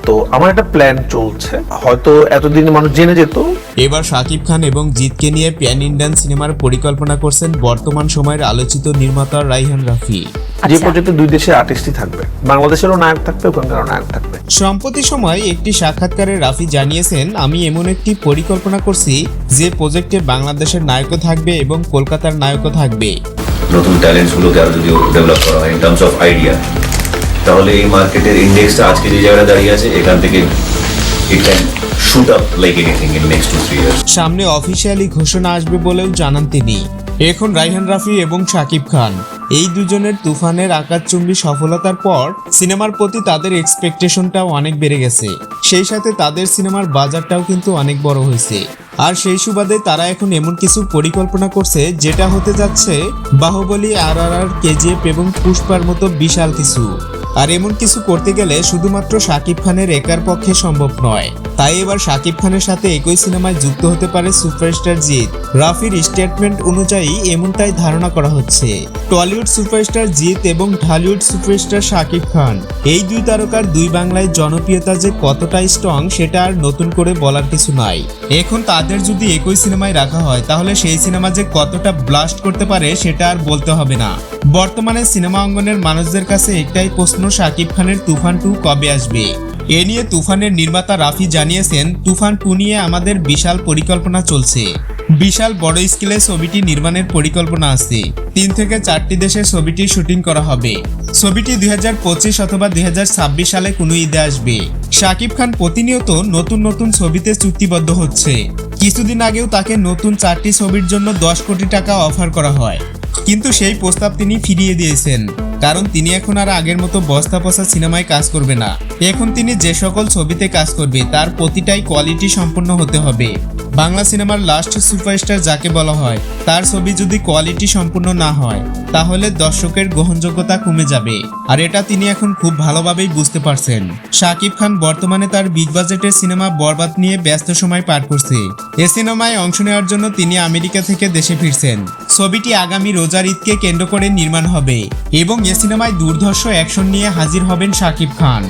তো আমার একটা প্ল্যান চলছে, হয়তো এতদিন মানুষ জেনে যেত। এবার শাকিব খান এবং জিতকে নিয়ে প্যান ইন্ডিয়ান সিনেমার পরিকল্পনা করছেন বর্তমান সময়ের আলোচিত নির্মাতা রায়হান রাফি। যে প্রজেক্টে দুই দেশের আর্টিস্টই থাকবে, বাংলাদেশেরও নায়ক থাকবে, ওখানকারও নায়ক থাকবে। সম্প্রতি সময় একটি সাক্ষাৎকারে রাফি জানিয়েছেন, আমি এমন একটি পরিকল্পনা করছি যে প্রজেক্টে বাংলাদেশের নায়কও থাকবে এবং কলকাতার নায়কও থাকবে। নতুন ট্যালেন্টসগুলোকে আরো যদি ডেভেলপ করা হয় ইন টার্মস অফ আইডিয়া, তাহলে এই মার্কেটের ইন্ডেক্সটা আজকে যে জায়গায় দাঁড়িয়ে আছে এখান থেকে it can shoot up like anything in next 2-3 years. সামনে অফিসিয়ালি ঘোষণা আসবে বলেও জানান তিনি। এখন রায়হান রাফি এবং শাকিব খান এই দুজনের তুফানের আকাশচুম্বী সফলতার পর সিনেমার প্রতি তাদের এক্সপেকটেশনটাও অনেক বেড়ে গেছে। সেই সাথে তাদের সিনেমার বাজারটাও কিন্তু অনেক বড় হয়েছে। আর সেই সুবাদে তারা এখন এমন কিছু পরিকল্পনা করছে যেটা হতে যাচ্ছে বাহুবলী, RRR, KGF এবং পুষ্পার মতো বিশাল কিছু। আর এমন কিছু করতে গেলে শুধুমাত্র শাকিব খানের একার পক্ষে সম্ভব নয়। তাই এবার শাকিব খানের সাথে একই সিনেমায় যুক্ত হতে পারে সুপারস্টার জিৎ। রাফির স্টেটমেন্ট অনুযায়ী এমনটাই ধারণা করা হচ্ছে। টলিউড সুপারস্টার জিৎ এবং ঢালিউড সুপারস্টার শাকিব খান, এই দুই তারকার দুই বাংলায় জনপ্রিয়তা যে কতটা স্ট্রং সেটা আর নতুন করে বলার কিছু নাই। এখন তাদের যদি একই সিনেমায় রাখা হয় তাহলে সেই সিনেমা যে কতটা ব্লাস্ট করতে পারে সেটা আর বলতে হবে না। বর্তমানে সিনেমা অঙ্গনের মানুষদের কাছে একটাই প্রশ্ন, শাকিব খানের তুফান 2 কবে আসবে? এ নিয়ে তুফানের নির্মাতা রাফি জানিয়েছেন, তুফান 2 নিয়ে আমাদের বিশাল পরিকল্পনা চলছে। বিশাল বড় স্কেলে ছবিটি নির্মাণের পরিকল্পনা আছে। 3 থেকে 4টি দেশে ছবিটি শুটিং করা হবে। ছবিটি 2025 অথবা 2026 সালে কোনো ঈদে আসবে। শাকিব খান প্রতিনিয়ত নতুন নতুন ছবিতে চুক্তিবদ্ধ হচ্ছে। কিছুদিন আগেও তাকে নতুন 4টি ছবির জন্য 10 কোটি টাকা অফার করা হয়, কিন্তু সেই প্রস্তাব তিনি ফিরিয়ে দিয়েছেন, কারণ তিনি এখন আর আগের মতো বস্তা পচা সিনেমায় কাজ করবে না। এখন তিনি যে সকল ছবিতে কাজ করবে তার প্রতিটাই কোয়ালিটি সম্পন্ন হতে হবে। বাংলা সিনেমার লাস্ট সুপারস্টার যাকে বলা হয়, তার ছবি যদি কোয়ালিটি সম্পূর্ণ না হয় তাহলে দর্শকের গ্রহণযোগ্যতা কমে যাবে। আর এটা তিনি এখন খুব ভালোভাবেই বুঝতে পারছেন। শাকিব খান বর্তমানে তার বিগ বাজেটের সিনেমা বরবাদ নিয়ে ব্যস্ত সময় পার করছে। এ সিনেমায় অংশ নেওয়ার জন্য তিনি আমেরিকা থেকে দেশে ফিরছেন। ছবিটি আগামী রোজার ঈদকে কেন্দ্র করে নির্মাণ হবে এবং এ সিনেমায় দুর্ধর্ষ অ্যাকশন নিয়ে হাজির হবেন শাকিব খান।